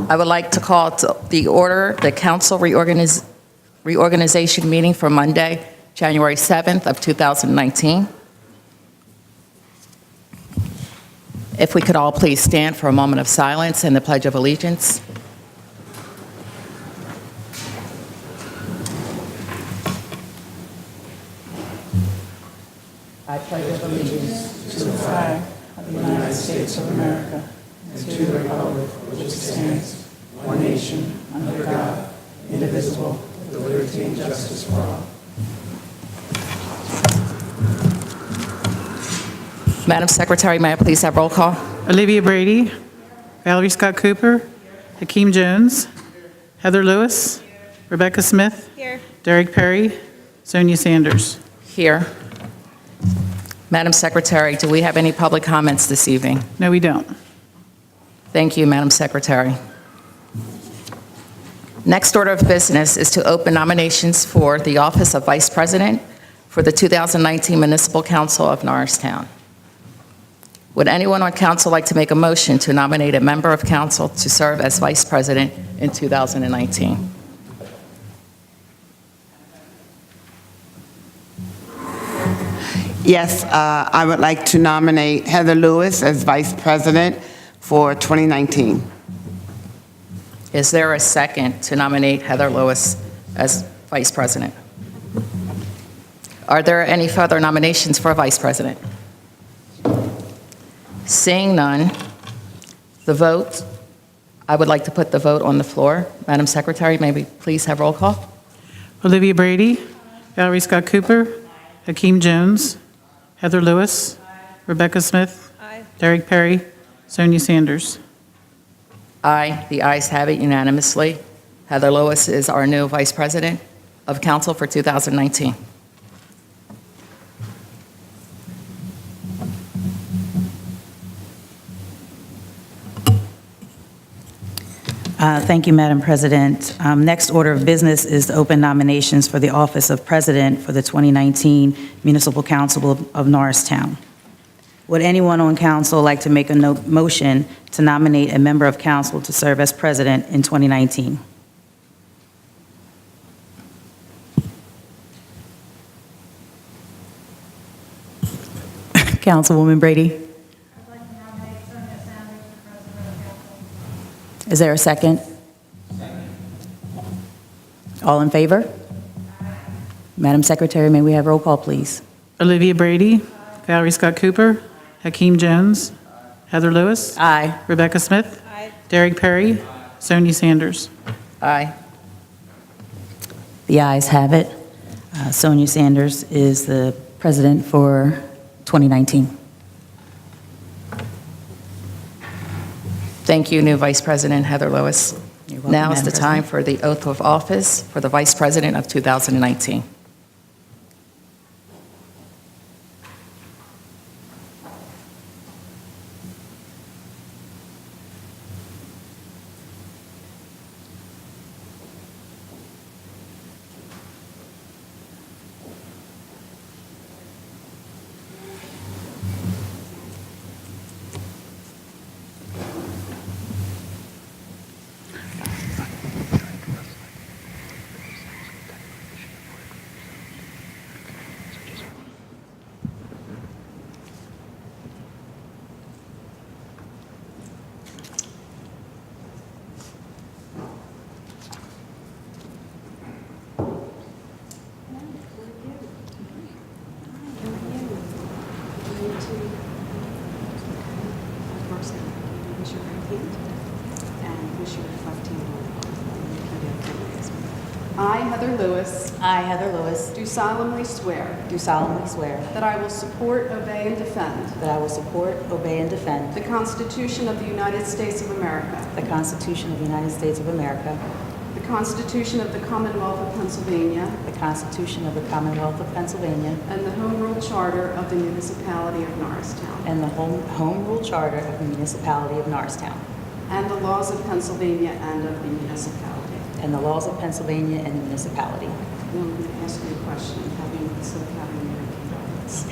I would like to call to the order the council reorganization meeting for Monday, January 7th of 2019. If we could all please stand for a moment of silence and the Pledge of Allegiance. I pledge allegiance to the flag of the United States of America and to the republic for which it stands, one nation, under God, indivisible, with liberty and justice for all. Madam Secretary, may I please have roll call? Olivia Brady, Valerie Scott Cooper, Hakeem Jones, Heather Lewis, Rebecca Smith, Here. Derek Perry, Sonya Sanders. Here. Madam Secretary, do we have any public comments this evening? No, we don't. Thank you, Madam Secretary. Next order of business is to open nominations for the office of Vice President for the 2019 Municipal Council of Norristown. Would anyone on council like to make a motion to nominate a member of council to serve as Vice President in 2019? Yes, I would like to nominate Heather Lewis as Vice President for 2019. Is there a second to nominate Heather Lewis as Vice President? Are there any further nominations for Vice President? Seeing none, the vote, I would like to put the vote on the floor. Madam Secretary, may we please have roll call? Olivia Brady, Valerie Scott Cooper, Hakeem Jones, Heather Lewis, Rebecca Smith, Aye. Derek Perry, Sonya Sanders. Aye, the ayes have it unanimously. Heather Lewis is our new Vice President of Council for 2019. Thank you, Madam President. Next order of business is to open nominations for the office of President for the 2019 Municipal Council of Norristown. Would anyone on council like to make a motion to nominate a member of council to serve as President in 2019? Councilwoman Brady? I'd like to nominate Sonya Sanders for President of Council. Is there a second? All in favor? Madam Secretary, may we have roll call, please? Olivia Brady, Valerie Scott Cooper, Hakeem Jones, Heather Lewis, Aye. Rebecca Smith, Aye. Derek Perry, Sonya Sanders. Aye. The ayes have it. Sonya Sanders is the president for 2019. Thank you, new Vice President Heather Lewis. You're welcome, Now is Madam the time President. for the oath of office for the Vice President of 2019. First, raise your right hand and wish your left hand on. I, Heather Lewis, I, Heather Lewis, do solemnly swear do solemnly swear that I will support, obey, and defend that I will support, obey, and defend the Constitution of the United States of America, the Constitution of the United States of America, the Constitution of the Commonwealth of Pennsylvania, the Constitution of the Commonwealth of Pennsylvania, and the Home Rule Charter of the Municipality of Norristown, and the Home Rule Charter of the Municipality of Norristown, and the laws of Pennsylvania and of the municipality. and the laws of Pennsylvania and the municipality. Now I'm going to ask you a question, having your documents.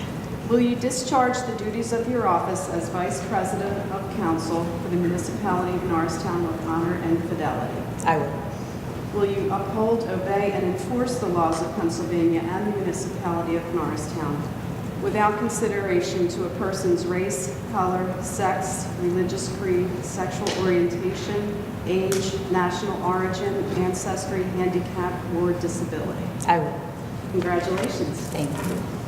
Will you discharge the duties of your office as Vice President of Council for the Municipality of Norristown with honor and fidelity? I will. Will you uphold, obey, and enforce the laws of Pennsylvania and the Municipality of Norristown without consideration to a person's race, color, sex, religious creed, sexual orientation, age, national origin, ancestry, handicap, or disability? I will. Congratulations. Thank you.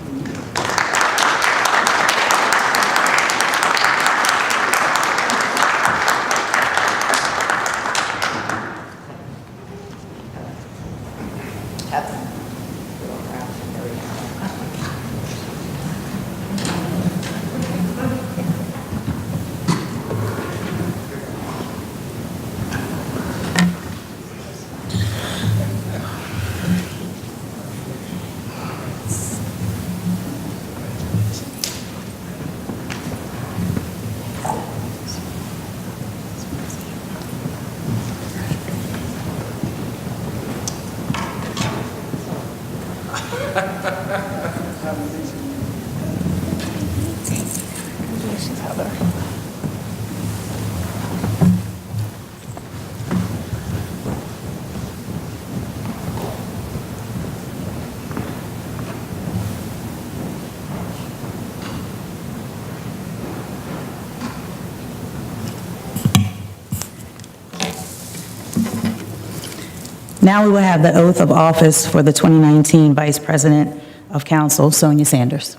Now we will have the oath of office for the 2019 Vice President of Council, Sonya Sanders.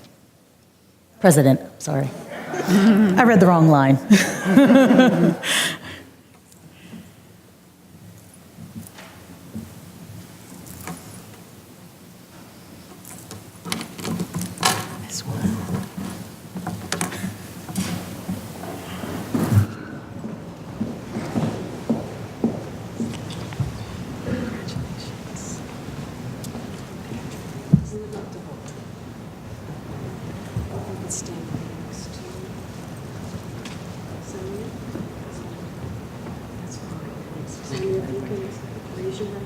President, sorry. I read the wrong line. This one. Sonya, if you can raise your right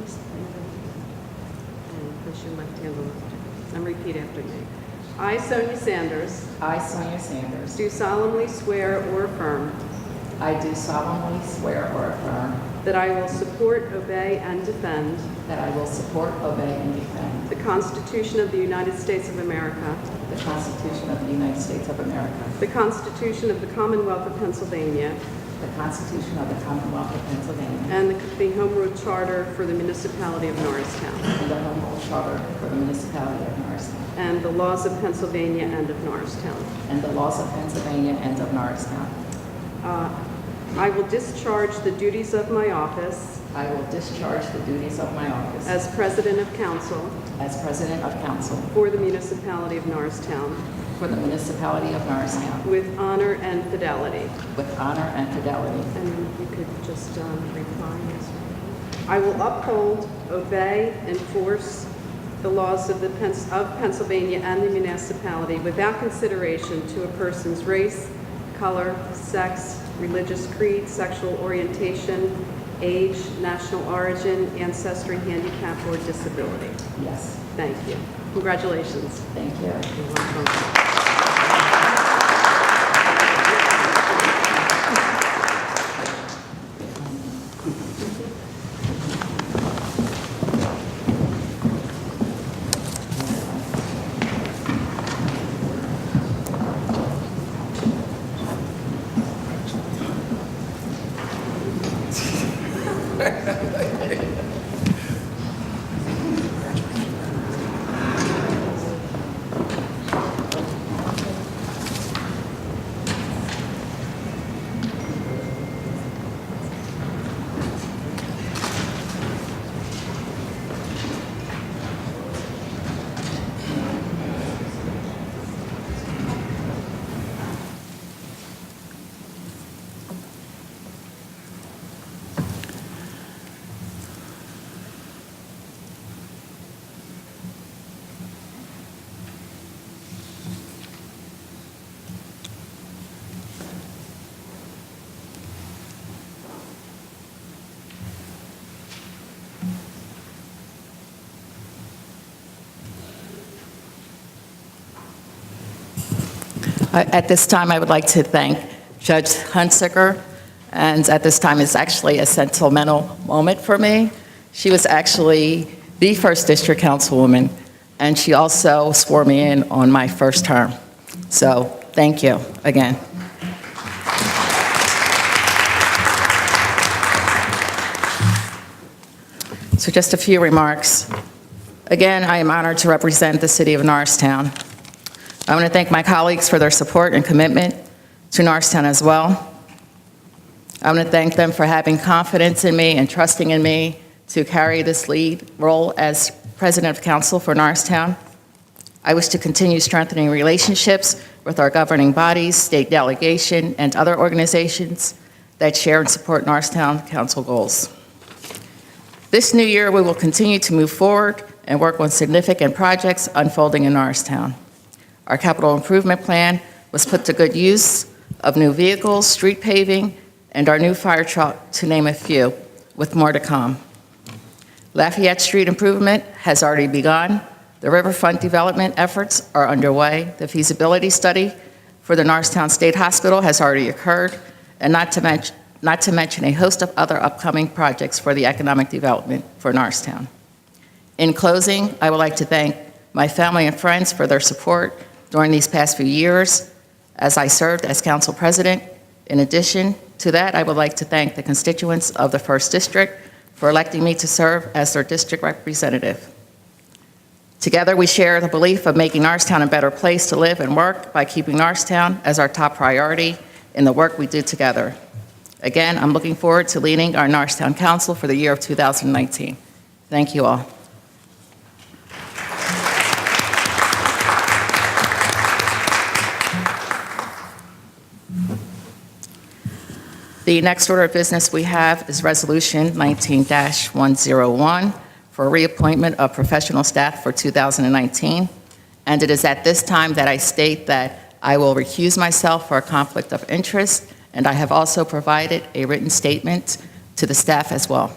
and push your left hand on the Bible. And repeat after me. I, Sonya Sanders, I, Sonya Sanders, do solemnly swear or affirm I do solemnly swear or affirm that I will support, obey, and defend that I will support, obey, and defend the Constitution of the United States of America, the Constitution of the United States of America, the Constitution of the Commonwealth of Pennsylvania, the Constitution of the Commonwealth of Pennsylvania, and the Home Rule Charter for the Municipality of Norristown, and the Home Rule Charter for the Municipality of Norristown, and the laws of Pennsylvania and of Norristown. and the laws of Pennsylvania and of Norristown. I will discharge the duties of my office I will discharge the duties of my office as President of Council as President of Council for the Municipality of Norristown for the Municipality of Norristown with honor and fidelity. with honor and fidelity. And you could just reply yes or no. I will uphold, obey, enforce the laws of Pennsylvania and the municipality without consideration to a person's race, color, sex, religious creed, sexual orientation, age, national origin, ancestry, handicap, or disability. Yes, Thank you. Congratulations. thank you. You're welcome. At this time, I would like to thank Judge Hunsaker, and at this time, it's actually a sentimental moment for me. She was actually the first district councilwoman, and she also swore me in on my first term. So, thank you again. So just a few remarks. Again, I am honored to represent the city of Norristown. I want to thank my colleagues for their support and commitment to Norristown as well. I want to thank them for having confidence in me and trusting in me to carry this lead role as President of Council for Norristown. I wish to continue strengthening relationships with our governing bodies, state delegation, and other organizations that share and support Norristown Council goals. This new year, we will continue to move forward and work on significant projects unfolding in Norristown. Our capital improvement plan was put to good use of new vehicles, street paving, and our new fire truck, to name a few, with more to come. Lafayette Street improvement has already begun. The riverfront development efforts are underway. The feasibility study for the Norristown State Hospital has already occurred, and not to mention a host of other upcoming projects for the economic development for Norristown. In closing, I would like to thank my family and friends for their support during these past few years as I served as council president. In addition to that, I would like to thank the constituents of the 1st District for electing me to serve as their district representative. Together, we share the belief of making Norristown a better place to live and work by keeping Norristown as our top priority in the work we do together. Again, I'm looking forward to leading our Norristown Council for the year of 2019. Thank you all. The next order of business we have is Resolution 19-101 for reappointment of professional staff for 2019. And it is at this time that I state that I will recuse myself for a conflict of interest, and I have also provided a written statement to the staff as well.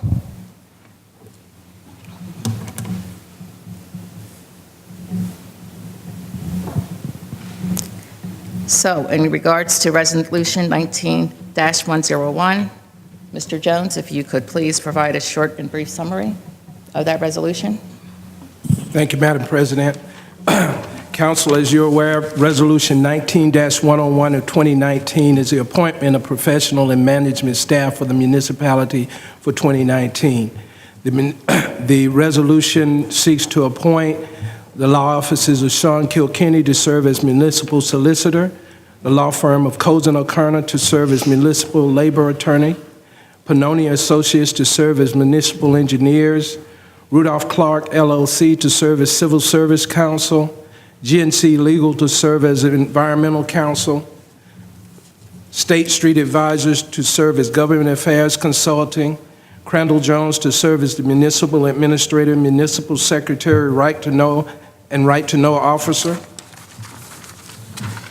So, in regards to Resolution 19-101, Mr. Jones, if you could please provide a short and brief summary of that resolution. Thank you, Madam President. Council, as you're aware, Resolution 19-101 of 2019 is the appointment of professional and management staff for the municipality for 2019. The resolution seeks to appoint the law offices of Sean Kilkenny to serve as municipal solicitor, the law firm of Cozen O'Connor to serve as municipal labor attorney, Panoni Associates to serve as municipal engineers, Rudolph Clark LLC to serve as civil service counsel, GNC Legal to serve as environmental counsel, State Street Advisors to serve as government affairs consulting, Crandall Jones to serve as the municipal administrator, municipal secretary, right to know officer,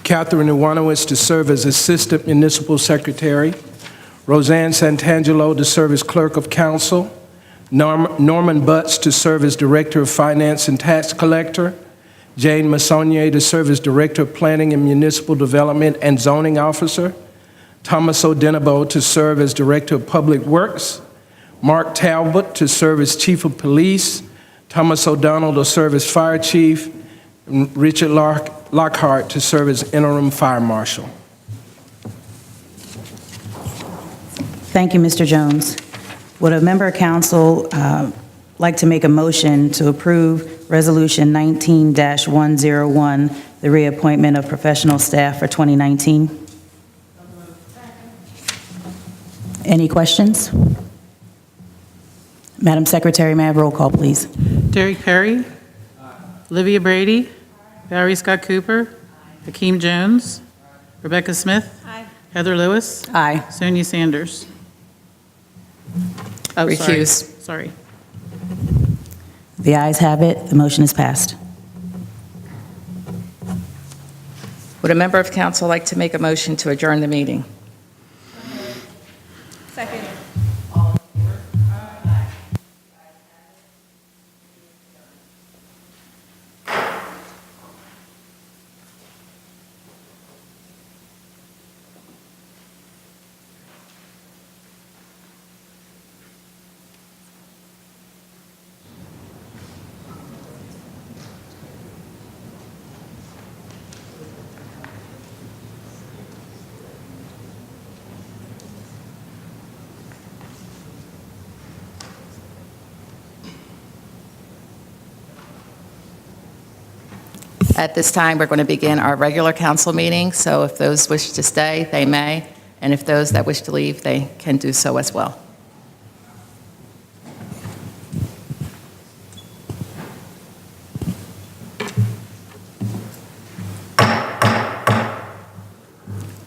Catherine Iwanowitz to serve as assistant municipal secretary, Roseanne Santangelo to serve as clerk of council, Norman Butts to serve as director of finance and tax collector, Jane Massonnier to serve as director of planning and municipal development and zoning officer, Thomas Odenabo to serve as director of public works, Mark Talbot to serve as chief of police, Thomas O'Donnell to serve as fire chief, and Richard Lockhart to serve as interim fire marshal. Thank you, Mr. Jones. Would a member of council like to make a motion to approve Resolution 19-101, the reappointment of professional staff for 2019? Any questions? Madam Secretary, may I have roll call, please? Derek Perry. Olivia Brady. Valerie Scott Cooper. Hakeem Jones. Rebecca Smith. Heather Lewis. Aye. Sonya Sanders. Oh, Recuse. Sorry. The ayes have it. The motion is passed. Would a member of council like to make a motion to adjourn the meeting? Second. At this time, we're going to begin our regular council meeting, so if those wish to stay, they may, and if those that wish to leave, they can do so as well.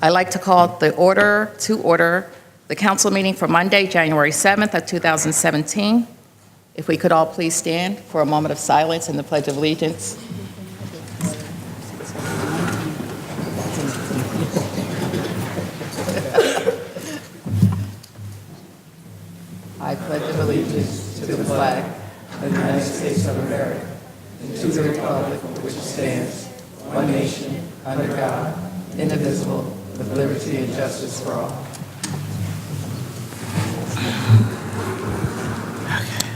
I'd like to call to order the council meeting for Monday, January 7th of 2017. If we could all please stand for a moment of silence and the Pledge of Allegiance. I pledge allegiance to the flag of the United States of America and to the republic for which it stands, one nation, under God, indivisible, with liberty and justice for all.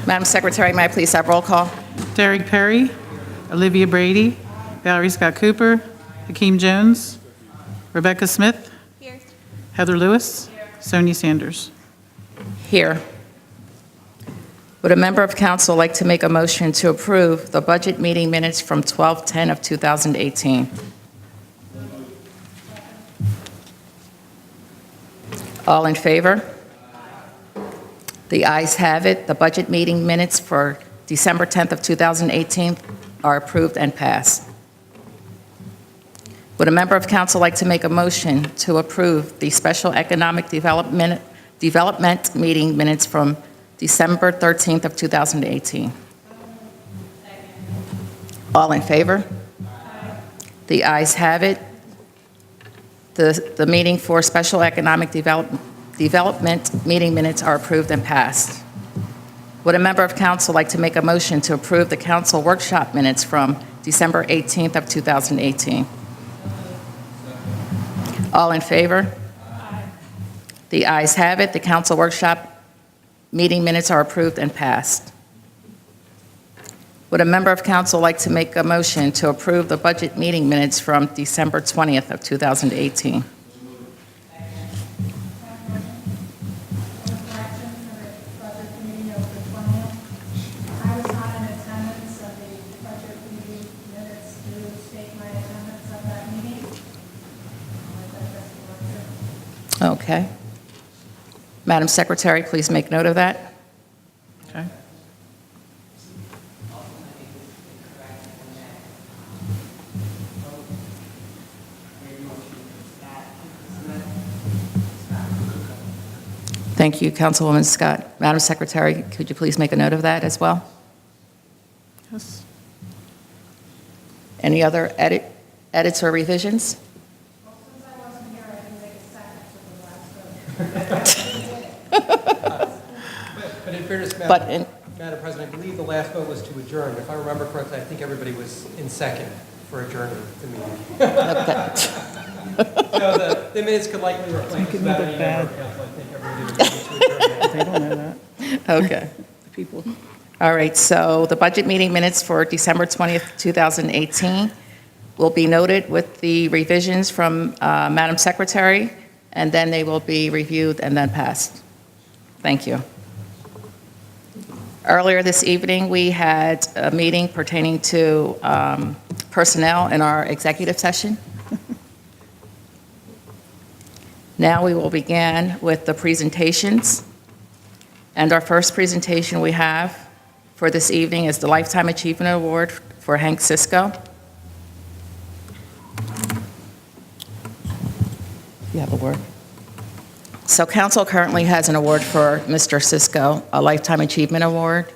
Madam Secretary, may I please have roll call? Derek Perry, Olivia Brady, Valerie Scott Cooper, Hakeem Jones, Rebecca Smith, Heather Lewis, Sonya Sanders. Here. Would a member of council like to make a motion to approve the budget meeting minutes from 12/10 of 2018? All in favor? The ayes have it. The budget meeting minutes for December 10th of 2018 are approved and passed. Would a member of council like to make a motion to approve the special economic development meeting minutes from December 13th of 2018? All in favor? The ayes have it. The meeting for special economic development meeting minutes are approved and passed. Would a member of council like to make a motion to approve the council workshop minutes from December 18th of 2018? All in favor? The ayes have it. The council workshop meeting minutes are approved and passed. Would a member of council like to make a motion to approve the budget meeting minutes from December 20th of 2018? I was not in attendance of the budget meeting minutes to state my attendance of that meeting. Okay. Madam Secretary, please make note of that. Okay. Thank you, Councilwoman Scott. Madam Secretary, could you please make a note of that as well? Yes. Any other edits or revisions? Well, since I wasn't here, I didn't make a second for the last vote. But in fairness, But in- Madam President, I believe the last vote was to adjourn. If I remember correctly, I think everybody was in second for adjourning the meeting. Okay. So the minutes could likely reflect this about any member of council. I think everybody would agree to adjourn. They don't know that. Okay. The people. All right, so the budget meeting minutes for December 20th, 2018 will be noted with the revisions from Madam Secretary, and then they will be reviewed and then passed. Thank you. Earlier this evening, we had a meeting pertaining to personnel in our executive session. Now we will begin with the presentations. And our first presentation we have for this evening is the Lifetime Achievement Award for Hank Cisco. You have a word? So council currently has an award for Mr. Cisco, a Lifetime Achievement Award,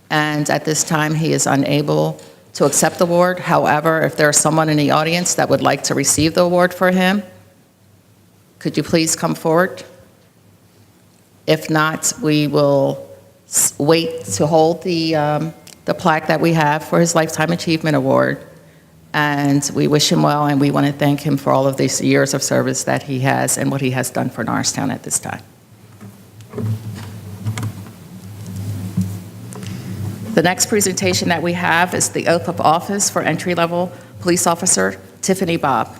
and at this time, he is unable to accept the award. However, if there's someone in the audience that would like to receive the award for him, could you please come forward? If not, we will wait to hold the plaque that we have for his Lifetime Achievement Award. And we wish him well, and we want to thank him for all of these years of service that he has and what he has done for Norristown at this time. The next presentation that we have is the oath of office for entry-level police officer Tiffany Bobb.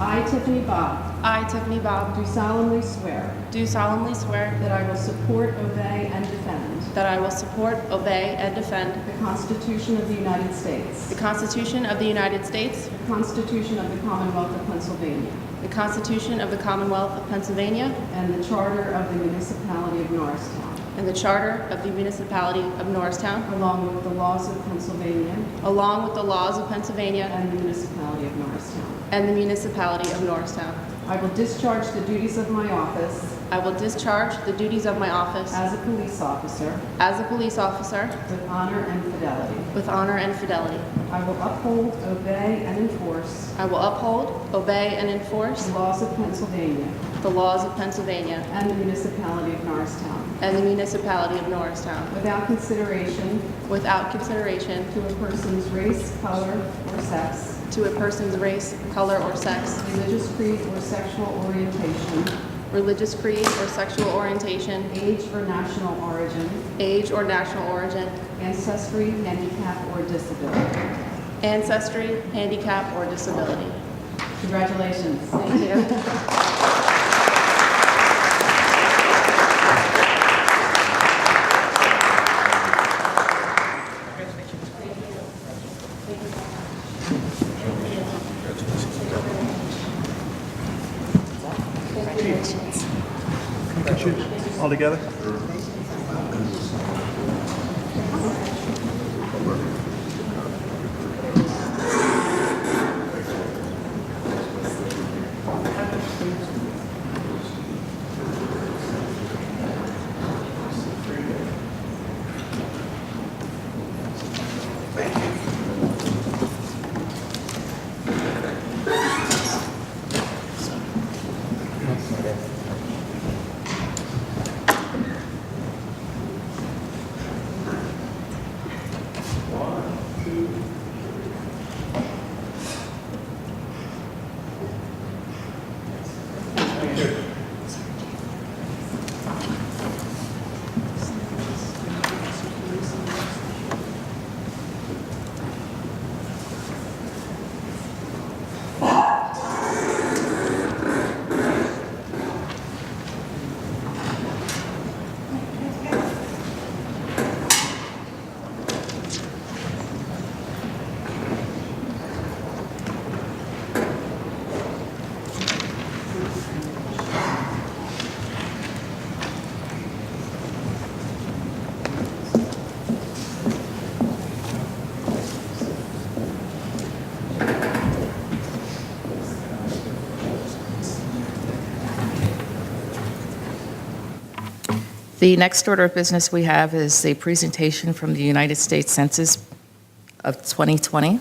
I, Tiffany Bob, I, Tiffany Bob, do solemnly swear do solemnly swear that I will support, obey, and defend that I will support, obey, and defend the Constitution of the United States, the Constitution of the United States, the Constitution of the Commonwealth of Pennsylvania, the Constitution of the Commonwealth of Pennsylvania, and the Charter of the Municipality of Norristown, and the Charter of the Municipality of Norristown, along with the laws of Pennsylvania along with the laws of Pennsylvania and the Municipality of Norristown. and the Municipality of Norristown. I will discharge the duties of my office I will discharge the duties of my office as a police officer as a police officer with honor and fidelity. with honor and fidelity. I will uphold, obey, and enforce I will uphold, obey, and enforce the laws of Pennsylvania the laws of Pennsylvania and the Municipality of Norristown and the Municipality of Norristown without consideration without consideration to a person's race, color, or sex, to a person's race, color, or sex, religious creed, or sexual orientation, religious creed, or sexual orientation, age or national origin, age or national origin, ancestry, handicap, or disability. ancestry, handicap, or disability. Congratulations. Thank you. All together? The next order of business we have is a presentation from the United States Census of 2020. I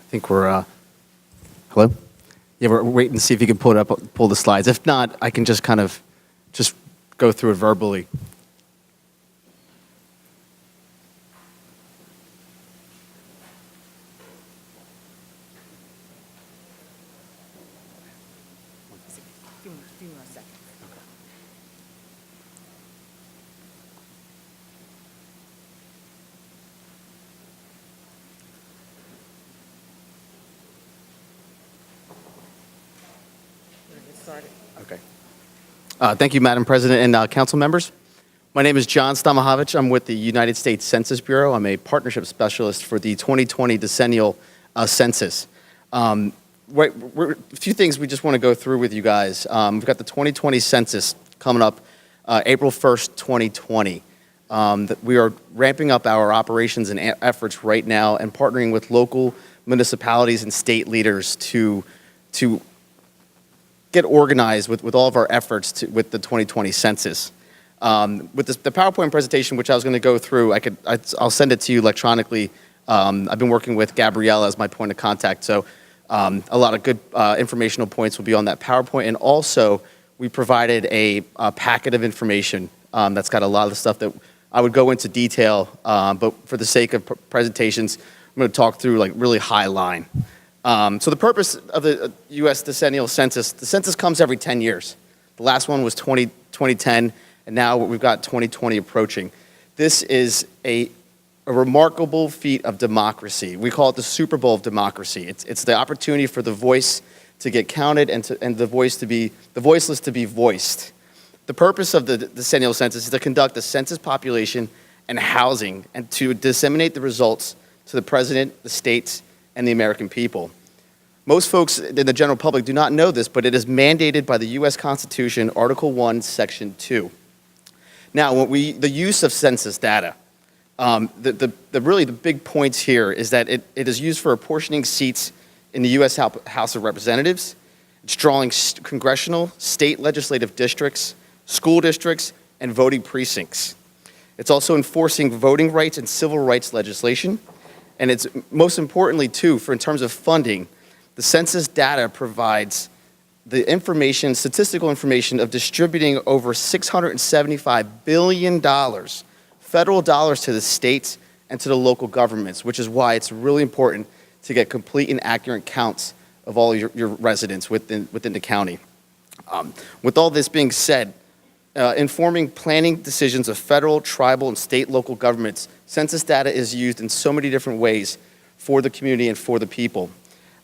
think we're, hello? Yeah, we're waiting to see if you can pull it up, pull the slides. If not, I can just kind of just go through it verbally. Okay. Thank you, Madam President and council members. My name is John Stamahovich. I'm with the United States Census Bureau. I'm a partnership specialist for the 2020 decennial census. A few things we just want to go through with you guys. We've got the 2020 census coming up April 1st, 2020. We are ramping up our operations and efforts right now and partnering with local municipalities and state leaders to get organized with all of our efforts with the 2020 census. With the PowerPoint presentation, which I was going to go through, I'll send it to you electronically. I've been working with Gabriella as my point of contact, so a lot of good informational points will be on that PowerPoint. And also, we provided a packet of information that's got a lot of the stuff that I would go into detail, but for the sake of presentations, I'm going to talk through like really high line. So the purpose of the U.S. decennial census, the census comes every 10 years. The last one was 2010, and now we've got 2020 approaching. This is a remarkable feat of democracy. We call it the Super Bowl of democracy. It's the opportunity for the voice to get counted and the voiceless to be voiced. The purpose of the decennial census is to conduct a census population and housing and to disseminate the results to the president, the states, and the American people. Most folks in the general public do not know this, but it is mandated by the U.S. Constitution, Article 1, Section 2. Now, the use of census data, really the big points here is that it is used for apportioning seats in the U.S. House of Representatives. It's drawing congressional, state legislative districts, school districts, and voting precincts. It's also enforcing voting rights and civil rights legislation. And it's most importantly, too, in terms of funding, the census data provides the information, statistical information of distributing over $675 billion federal dollars to the states and to the local governments, which is why it's really important to get complete and accurate counts of all your residents within the county. With all this being said, informing planning decisions of federal, tribal, and state local governments, census data is used in so many different ways for the community and for the people.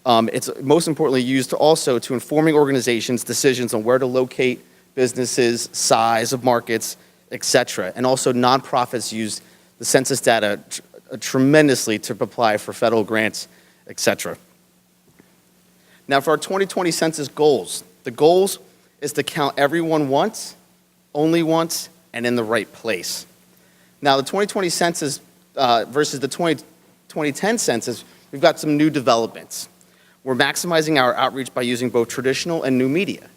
It's most importantly used also to informing organizations decisions on where to locate businesses, size of markets, etc. And also nonprofits use the census data tremendously to apply for federal grants, etc. Now for our 2020 census goals, the goals is to count everyone once, only once, and in the right place. Now the 2020 census versus the 2010 census, we've got some new developments. We're maximizing our outreach by using both traditional and new media.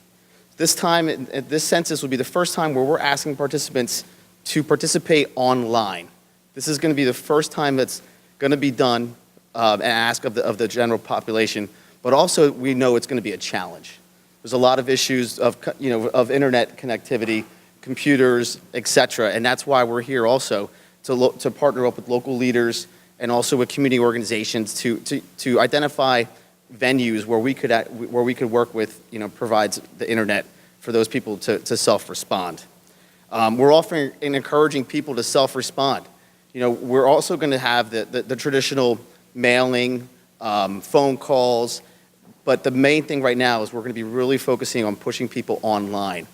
This time, this census will be the first time where we're asking participants to participate online. This is going to be the first time that's going to be done and asked of the general population, but also we know it's going to be a challenge. There's a lot of issues of internet connectivity, computers, etc., and that's why we're here also to partner up with local leaders and also with community organizations to identify venues where we could work with, provides the internet for those people to self-respond. We're offering and encouraging people to self-respond. We're also going to have the traditional mailing, phone calls, but the main thing right now is we're going to be really focusing on pushing people online.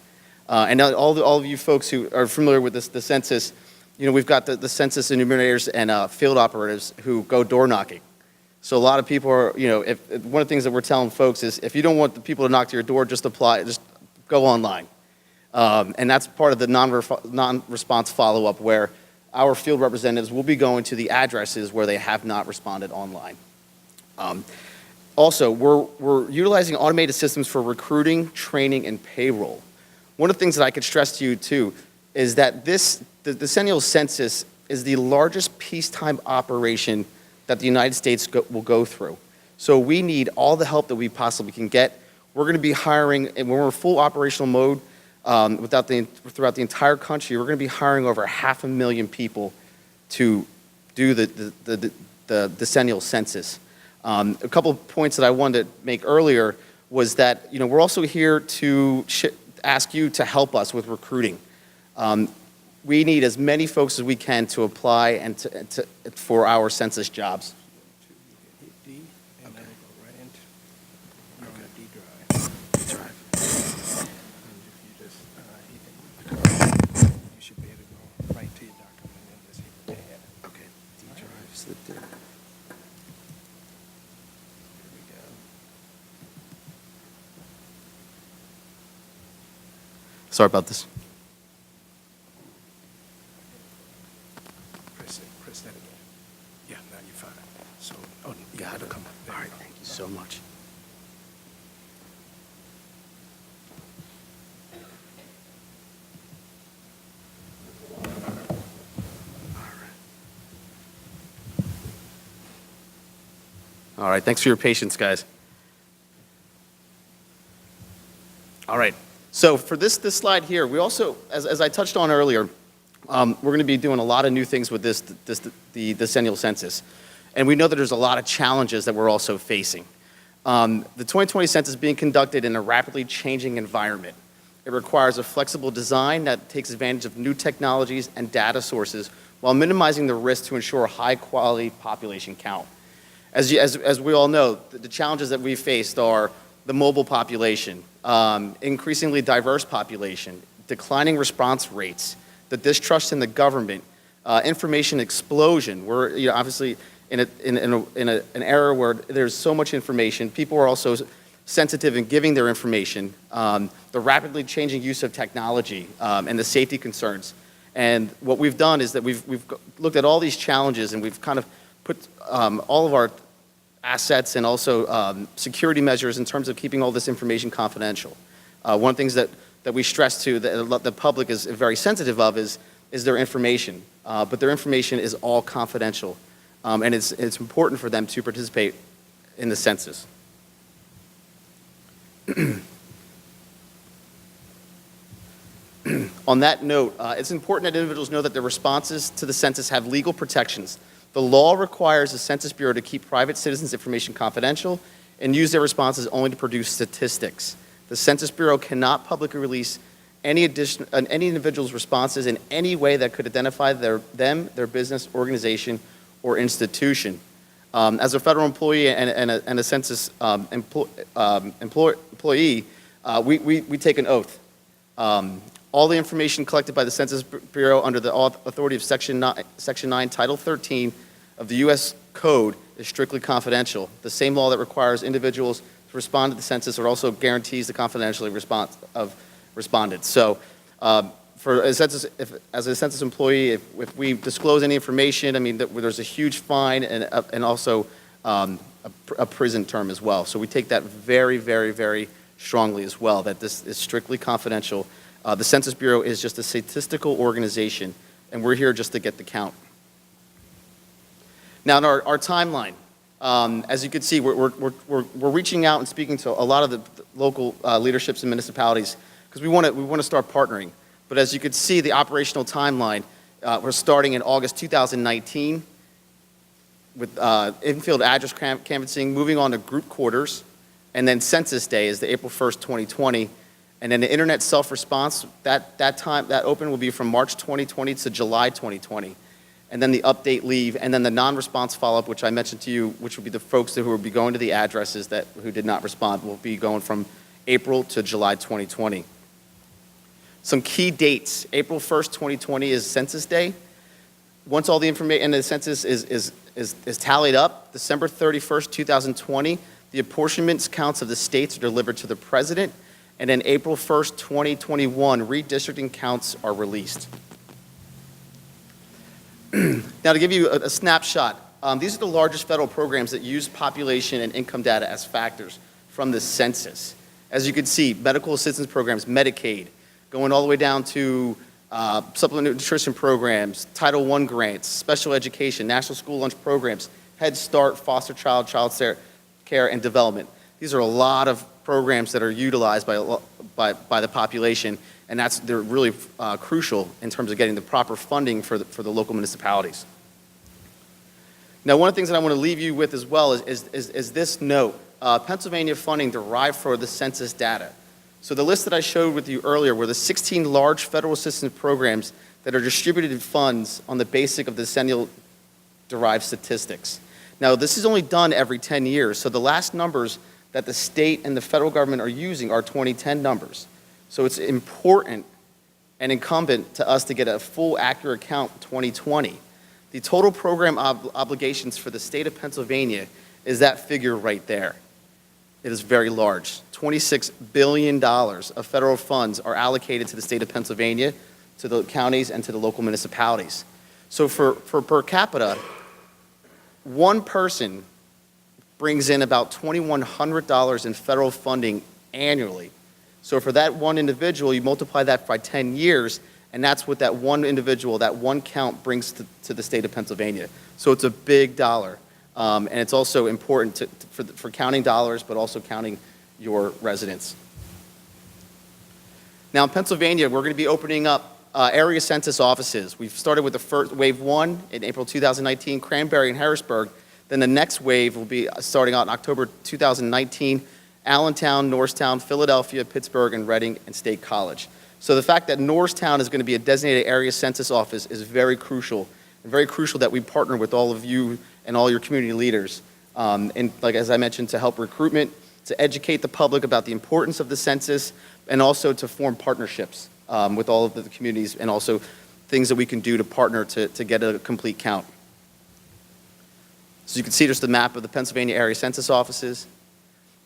And all of you folks who are familiar with the census, we've got the census enumerators and field operatives who go door knocking. So a lot of people are, one of the things that we're telling folks is if you don't want the people to knock to your door, just go online. And that's part of the non-response follow-up where our field representatives will be going to the addresses where they have not responded online. Also, we're utilizing automated systems for recruiting, training, and payroll. One of the things that I could stress to you, too, is that the decennial census is the largest peacetime operation that the United States will go through. So we need all the help that we possibly can get. We're going to be hiring, and when we're in full operational mode throughout the entire country, we're going to be hiring over 500,000 people to do the decennial census. A couple of points that I wanted to make earlier was that we're also here to ask you to help us with recruiting. We need as many folks as we can to apply and for our census jobs. D, and then go right into D drive. And if you should be able to go right to your document and then just hit add. Okay, D drive slipped in. There we go. Sorry about this. Press that again. Yeah, now you're fine. So, yeah, it'll come up. All right, Thank you so much. All right, thanks for your patience, guys. All right, so for this slide here, we also, as I touched on earlier, we're going to be doing a lot of new things with the decennial census. And we know that there's a lot of challenges that we're also facing. The 2020 census is being conducted in a rapidly changing environment. It requires a flexible design that takes advantage of new technologies and data sources while minimizing the risk to ensure a high-quality population count. As we all know, the challenges that we faced are the mobile population, increasingly diverse population, declining response rates, the distrust in the government, information explosion. We're obviously in an era where there's so much information. People are also sensitive in giving their information, the rapidly changing use of technology, and the safety concerns. And what we've done is that we've looked at all these challenges, and we've kind of put all of our assets and also security measures in terms of keeping all this information confidential. One of the things that we stress to that the public is very sensitive of is their information, but their information is all confidential, and it's important for them to participate in the census. On that note, it's important that individuals know that their responses to the census have legal protections. The law requires the Census Bureau to keep private citizens' information confidential and use their responses only to produce statistics. The Census Bureau cannot publicly release any individual's responses in any way that could identify their business, organization, or institution. As a federal employee and a census employee, we take an oath. All the information collected by the Census Bureau under the authority of Section 9, Title 13 of the U.S. Code is strictly confidential. The same law that requires individuals to respond to the census or also guarantees the confidentiality response of respondents. So as a census employee, if we disclose any information, I mean, there's a huge fine and also a prison term as well. So we take that very, very, very strongly as well, that this is strictly confidential. The Census Bureau is just a statistical organization, and we're here just to get the count. Now, in our timeline, as you can see, we're reaching out and speaking to a lot of the local leaderships and municipalities because we want to start partnering. But as you can see, the operational timeline, we're starting in August 2019 with in-field address canvassing, moving on to group quarters, and then Census Day is the April 1st, 2020. And then the internet self-response, that open will be from March 2020 to July 2020. And then the update leave, and then the non-response follow-up, which I mentioned to you, which will be the folks who will be going to the addresses who did not respond, will be going from April to July 2020. Some key dates. April 1st, 2020 is Census Day. Once all the information in the census is tallied up, December 31st, 2020, the apportionment counts of the states are delivered to the president. And then April 1st, 2021, redistricting counts are released. Now, to give you a snapshot, these are the largest federal programs that use population and income data as factors from the census. As you can see, medical assistance programs, Medicaid, going all the way down to supplemental nutrition programs, Title I grants, special education, national school lunch programs, Head Start, foster child care, and development. These are a lot of programs that are utilized by the population, and they're really crucial in terms of getting the proper funding for the local municipalities. Now, one of the things that I want to leave you with as well is this note. Pennsylvania funding derived for the census data. So the list that I showed with you earlier were the 16 large federal assistance programs that are distributed funds on the basis of the decennial-derived statistics. Now, this is only done every 10 years, so the last numbers that the state and the federal government are using are 2010 numbers. So it's important and incumbent to us to get a full, accurate count 2020. The total program obligations for the state of Pennsylvania is that figure right there. It is very large. $26 billion of federal funds are allocated to the state of Pennsylvania, to the counties, and to the local municipalities. So for per capita, one person brings in about $2,100 in federal funding annually. So for that one individual, you multiply that by 10 years, and that's what that one individual, that one count brings to the state of Pennsylvania. So it's a big dollar. And it's also important for counting dollars, but also counting your residents. Now in Pennsylvania, we're going to be opening up area census offices. We've started with the first wave 1 in April 2019, Cranberry and Harrisburg. Then the next wave will be starting out in October 2019, Allentown, Norristown, Philadelphia, Pittsburgh, and Reading, and State College. So the fact that Norristown is going to be a designated area census office is very crucial, and very crucial that we partner with all of you and all your community leaders. And like as I mentioned, to help recruitment, to educate the public about the importance of the census, and also to form partnerships with all of the communities, and also things that we can do to partner to get a complete count. So you can see there's the map of the Pennsylvania area census offices.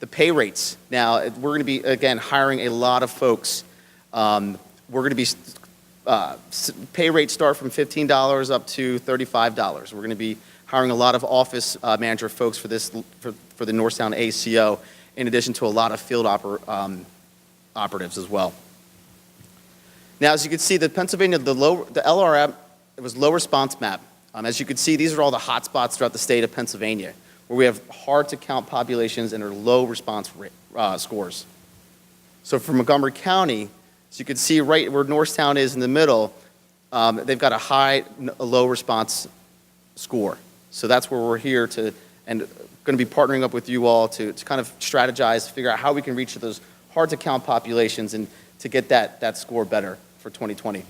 The pay rates. Now, we're going to be, again, hiring a lot of folks. We're going to be, pay rates start from $15 up to $35. We're going to be hiring a lot of office manager folks for this, for the Norristown ACO, in addition to a lot of field operatives as well. Now, as you can see, the Pennsylvania, the LRM, it was low response map. As you can see, these are all the hot spots throughout the state of Pennsylvania, where we have hard-to-count populations and are low response scores. So for Montgomery County, as you can see right where Norristown is in the middle, they've got a low response score. So that's where we're here to, and going to be partnering up with you all to kind of strategize, figure out how we can reach those hard-to-count populations and to get that score better for 2020.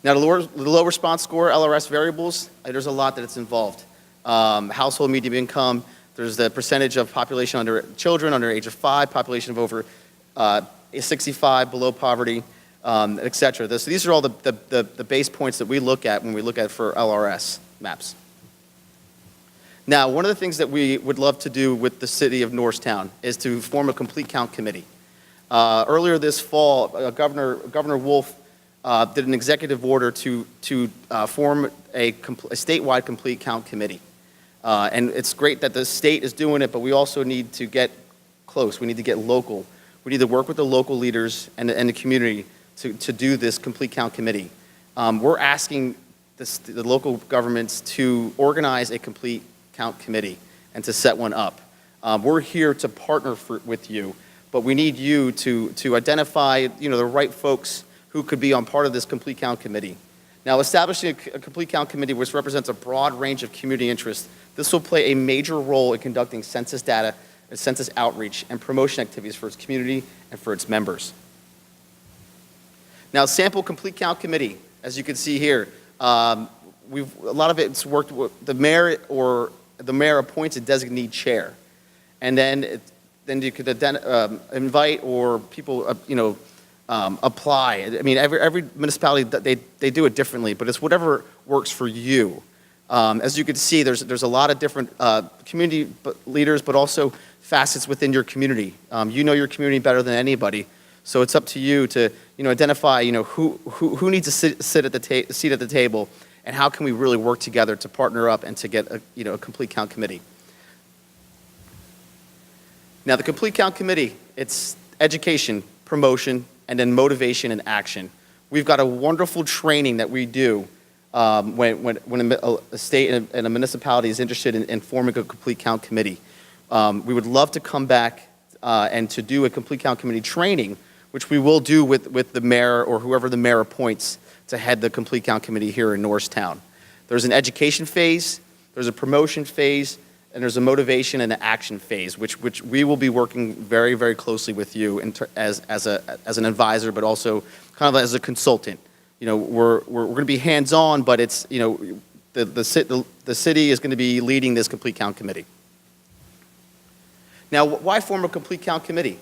Now, the low response score, LRS variables, there's a lot that it's involved. Household median income, there's the percentage of population under children under age of 5, population of over 65, below poverty, et cetera. So these are all the base points that we look at when we look at for LRS maps. Now, one of the things that we would love to do with the city of Norristown is to form a complete count committee. Earlier this fall, Governor Wolf did an executive order to form a statewide complete count committee. And it's great that the state is doing it, but we also need to get close. We need to get local. We need to work with the local leaders and the community to do this complete count committee. We're asking the local governments to organize a complete count committee and to set one up. We're here to partner with you, but we need you to identify the right folks who could be on part of this complete count committee. Now, establishing a complete count committee, which represents a broad range of community interests, this will play a major role in conducting census data, census outreach, and promotion activities for its community and for its members. Now, sample complete count committee, as you can see here, a lot of it's worked with the mayor, or the mayor appoints a designee chair, and then you could invite, or people apply. I mean, every municipality, they do it differently, but it's whatever works for you. As you can see, there's a lot of different community leaders, but also facets within your community. You know your community better than anybody, so it's up to you to identify who needs a seat at the table, and how can we really work together to partner up and to get a complete count committee. Now, the complete count committee, it's education, promotion, and then motivation and action. We've got a wonderful training that we do when a state and a municipality is interested in forming a complete count committee. We would love to come back and to do a complete count committee training, which we will do with the mayor or whoever the mayor appoints to head the complete count committee here in Norristown. There's an education phase, there's a promotion phase, and there's a motivation and an action phase, which we will be working very, very closely with you as an advisor, but also kind of as a consultant. We're going to be hands-on, but it's the city is going to be leading this complete count committee. Now, why form a complete count committee?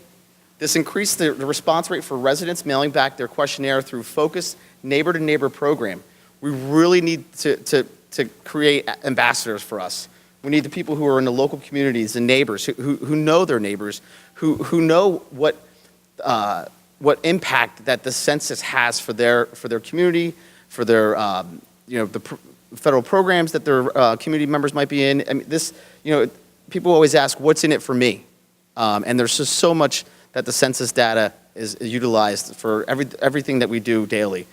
This increased the response rate for residents mailing back their questionnaire through focused neighbor-to-neighbor program. We really need to create ambassadors for us. We need the people who are in the local communities, the neighbors who know their neighbors, who know what impact that the census has for their community, for their the federal programs that their community members might be in. I mean, people always ask, what's in it for me? And there's just so much that the census data is utilized for everything that we do daily,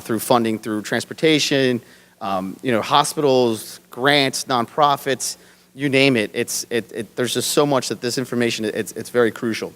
through funding, through transportation, hospitals, grants, nonprofits, you name it. There's just so much that this information, it's very crucial.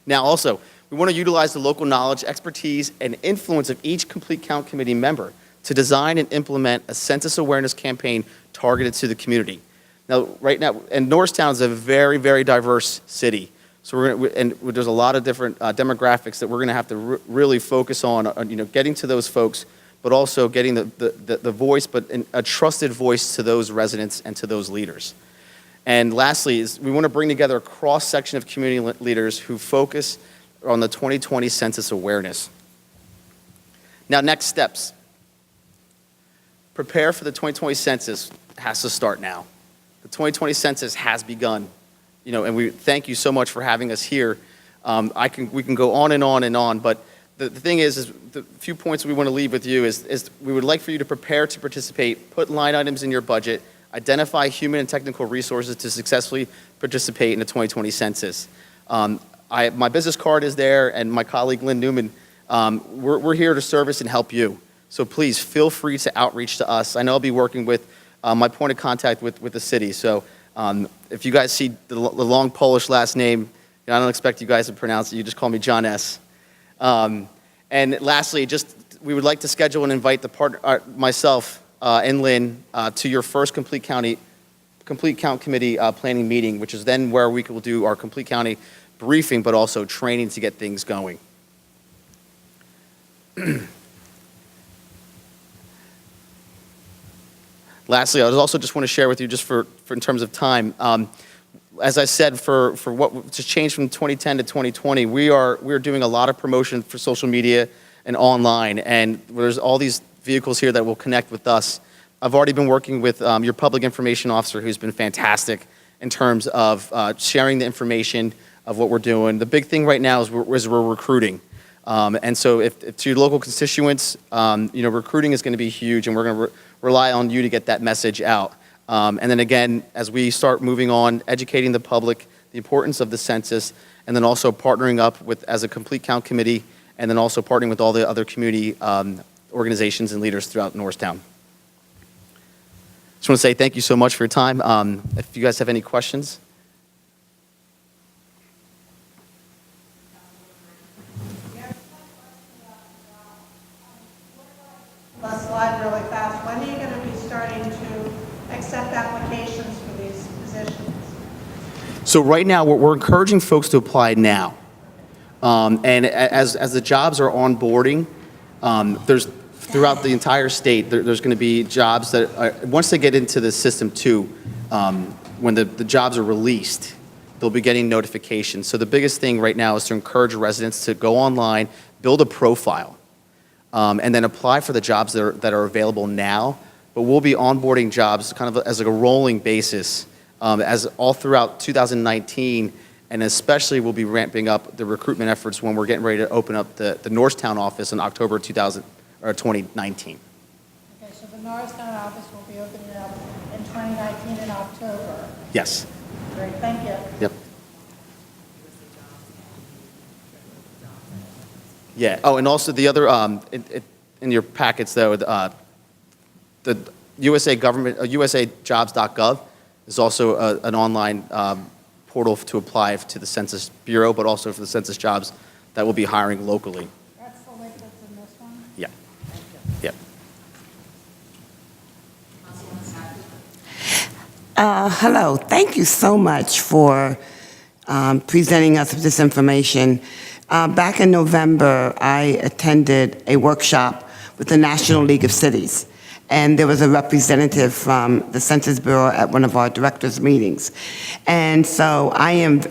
Now, also, we want to utilize the local knowledge, expertise, and influence of each complete count committee member to design and implement a census awareness campaign targeted to the community. Now, right now, and Norristown is a very, very diverse city. So there's a lot of different demographics that we're going to have to really focus on, getting to those folks, but also getting the voice, but a trusted voice to those residents and to those leaders. And lastly, is we want to bring together a cross-section of community leaders who focus on the 2020 census awareness. Now, next steps. Prepare for the 2020 census has to start now. The 2020 census has begun. And we thank you so much for having us here. We can go on and on and on, but the thing is the few points we want to leave with you is we would like for you to prepare to participate, put line items in your budget, identify human and technical resources to successfully participate in the 2020 census. My business card is there, and my colleague Lynn Newman, we're here to service and help you. So please feel free to outreach to us. I know I'll be working with my point of contact with the city. So if you guys see the long Polish last name, I don't expect you guys to pronounce it. You just call me John S. And lastly, we would like to schedule and invite myself and Lynn to your first Complete Count Committee planning meeting, which is then where we will do our Complete County briefing, but also training to get things going. Lastly, I also just want to share with you, just for in terms of time, as I said, for what to change from 2010 to 2020, we are doing a lot of promotion for social media and online, and there's all these vehicles here that will connect with us. I've already been working with your public information officer, who's been fantastic in terms of sharing the information of what we're doing. The big thing right now is we're recruiting. And so if to your local constituents, recruiting is going to be huge, and we're going to rely on you to get that message out. And then again, as we start moving on, educating the public, the importance of the census, and then also partnering up as a Complete Count Committee, and then also partnering with all the other community organizations and leaders throughout Norristown. Just want to say thank you so much for your time. If you guys have any questions. Let's slide really fast. When are you going to be starting to accept applications for these positions? So right now, we're encouraging folks to apply now. And as the jobs are onboarding, there's throughout the entire state, there's going to be jobs that, once they get into the system too, when the jobs are released, they'll be getting notifications. So the biggest thing right now is to encourage residents to go online, build a profile, and then apply for the jobs that are available now. But we'll be onboarding jobs kind of as like a rolling basis as all throughout 2019, and especially we'll be ramping up the recruitment efforts when we're getting ready to open up the Norristown office in October 2019. Okay, so the Norristown office will be opening up in 2019 in October. Yes. Great, thank you. Yep. Yeah. Oh, and also the other in your packets though, the USA government, USAjobs.gov is also an online portal to apply to the Census Bureau, but also for the census jobs that will be hiring locally. That's the link that's in this one? Yeah. Yep. Hello. Thank you so much for presenting us with this information. Back in November, I attended a workshop with the National League of Cities, and there was a representative from the Census Bureau at one of our directors' meetings. And so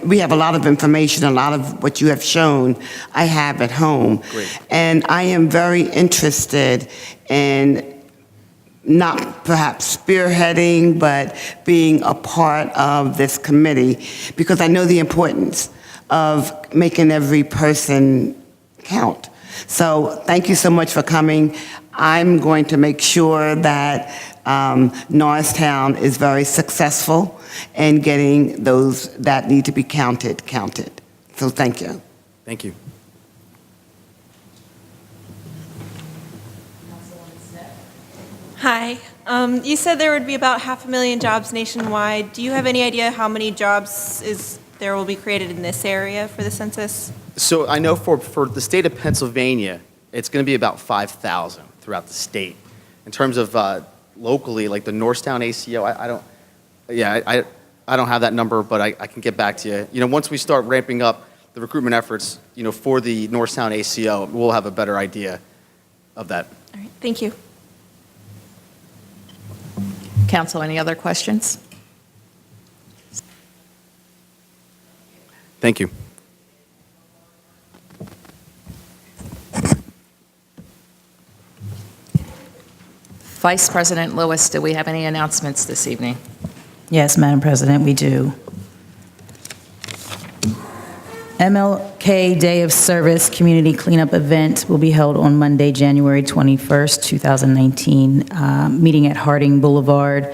we have a lot of information, a lot of what you have shown I have at home. Great. And I am very interested in not perhaps spearheading, but being a part of this committee, because I know the importance of making every person count. So thank you so much for coming. I'm going to make sure that Norristown is very successful in getting those that need to be counted. So thank you. Thank you. Hi. You said there would be about 500,000 jobs nationwide. Do you have any idea how many jobs there will be created in this area for the census? So I know for the state of Pennsylvania, it's going to be about 5,000 throughout the state. In terms of locally, like the Norristown ACO, I don't, Yeah, I don't have that number, but I can get back to you. You know, once we start ramping up the recruitment efforts, you know, for the Norristown ACO, we'll have a better idea of that. All right, thank you. Council, any other questions? Thank you. Vice President Lewis, do we have any announcements this evening? Yes, Madam President, we do. MLK Day of Service Community Cleanup Event will be held on Monday, January 21st, 2019, meeting at Harding Boulevard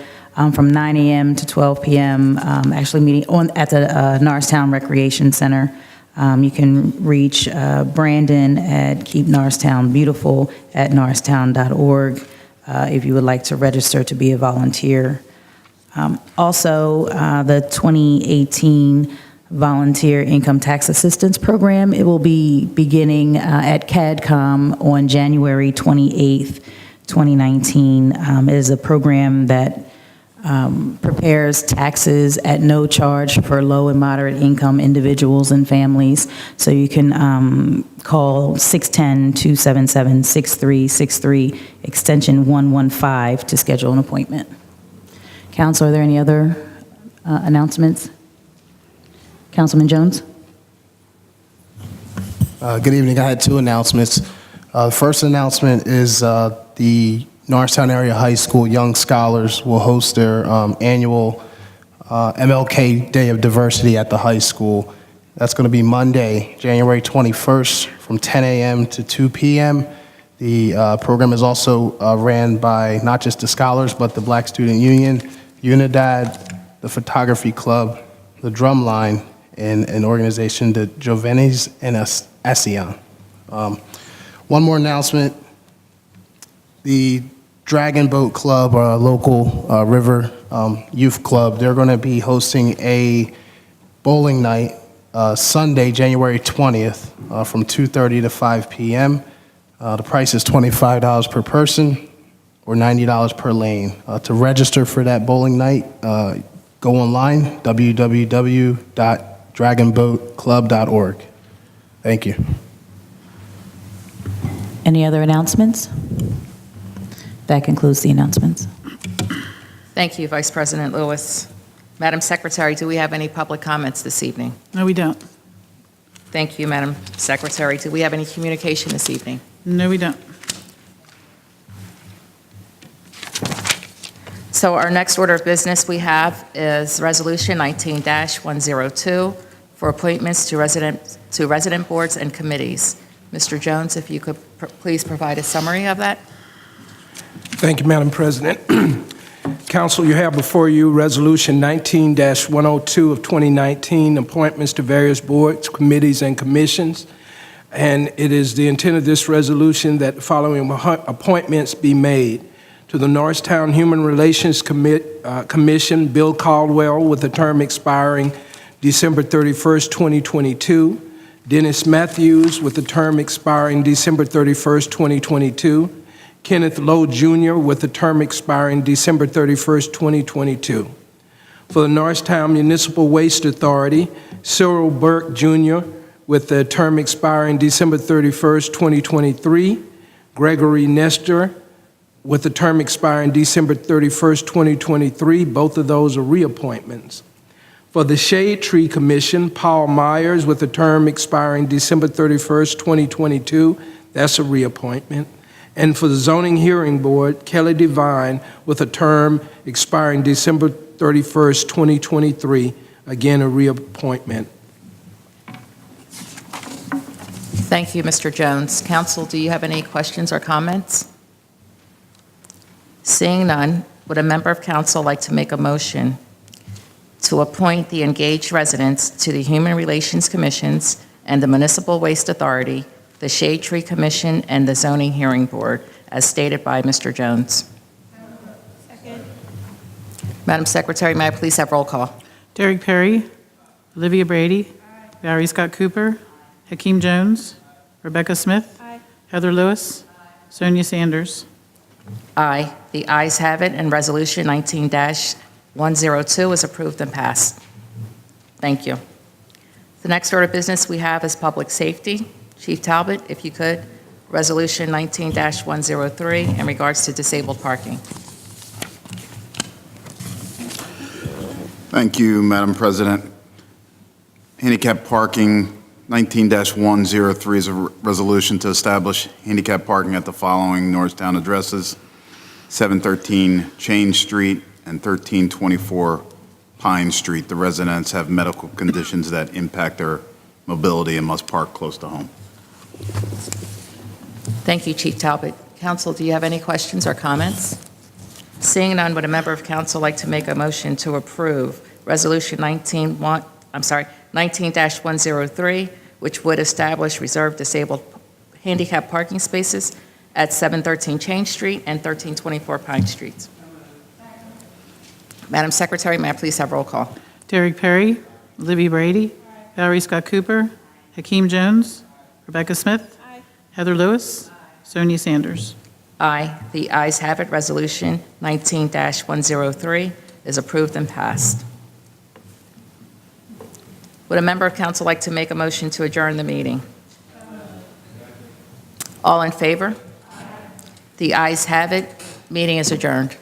from 9 a.m. to 12 p.m., actually meeting at the Norristown Recreation Center. You can reach Brandon at Keep Norristown Beautiful at norristown.org if you would like to register to be a volunteer. Also, the 2018 Volunteer Income Tax Assistance Program, it will be beginning at CADCOM on January 28th, 2019. It is a program that prepares taxes at no charge for low and moderate income individuals and families. So you can call 610-277-6363, extension 115 to schedule an appointment. Council, are there any other announcements? Councilman Jones? Good evening. I had two announcements. The first announcement is the Norristown Area High School Young Scholars will host their annual MLK Day of Diversity at the high school. That's going to be Monday, January 21st from 10 a.m. to 2 p.m. The program is also ran by not just the scholars, but the Black Student Union, Unidad, the Photography Club, the Drumline, and an organization, the Jovenes and ASEAN. One more announcement. The Dragon Boat Club, our local river youth club, they're going to be hosting a bowling night Sunday, January 20th from 2:30 to 5 p.m. The price is $25 per person or $90 per lane. To register for that bowling night, go online, www.dragonboatclub.org. Thank you. Any other announcements? That concludes the announcements. Thank you, Vice President Lewis. Madam Secretary, do we have any public comments this evening? No, we don't. Thank you, Madam Secretary. Do we have any communication this evening? No, we don't. So our next order of business we have is Resolution 19-102 for appointments to resident boards and committees. Mr. Jones, if you could please provide a summary of that. Thank you, Madam President. Council, you have before you Resolution 19-102 of 2019, appointments to various boards, committees, and commissions. And it is the intent of this resolution that the following appointments be made: to the Norristown Human Relations Commission, Bill Caldwell, with a term expiring December 31st, 2022. Dennis Matthews, with a term expiring December 31st, 2022. Kenneth Lowe Jr., with a term expiring December 31st, 2022. For the Norristown Municipal Waste Authority, Cyril Burke Jr., with a term expiring December 31st, 2023. Gregory Nestor, with a term expiring December 31st, 2023. Both of those are reappointments. For the Shade Tree Commission, Paul Myers, with a term expiring December 31st, 2022. That's a reappointment. And for the Zoning Hearing Board, Kelly Devine, with a term expiring December 31st, 2023. Again, a reappointment. Thank you, Mr. Jones. Council, do you have any questions or comments? Seeing none, would a member of council like to make a motion to appoint the engaged residents to the Human Relations Commissions and the Municipal Waste Authority, the Shade Tree Commission, and the Zoning Hearing Board, as stated by Mr. Jones? Second. Madam Secretary, may I please have roll call? Derek Perry, Olivia Brady, Valerie Scott Cooper, Hakeem Jones, Rebecca Smith, Aye. Heather Lewis, Sonya Sanders. Aye. The ayes have it, and Resolution 19-102 19-102 is approved and passed. Thank you. The next order of business we have is public safety. Chief Talbot, if you could, Resolution 19-103 in regards to disabled parking. Thank you, Madam President. Handicap parking, 19-103 is a resolution to establish handicap parking at the following Norristown addresses: 713 Chain Street and 1324 Pine Street. The residents have medical conditions that impact their mobility and must park close to home. Thank you, Chief Talbot. Council, do you have any questions or comments? Seeing none, would a member of council like to make a motion to approve Resolution 19-103, which would establish reserved disabled handicap parking spaces at 713 Chain Street and 1324 Pine Street? Madam Secretary, may I please have roll call? Derek Perry, Olivia Brady, Valerie Scott Cooper, Hakeem Jones, Rebecca Smith, Heather Lewis, Sonya Sanders. Aye. The ayes have it. Resolution 19-103 is approved and passed. Would a member of council like to make a motion to adjourn the meeting? All in favor? The ayes have it. Meeting is adjourned.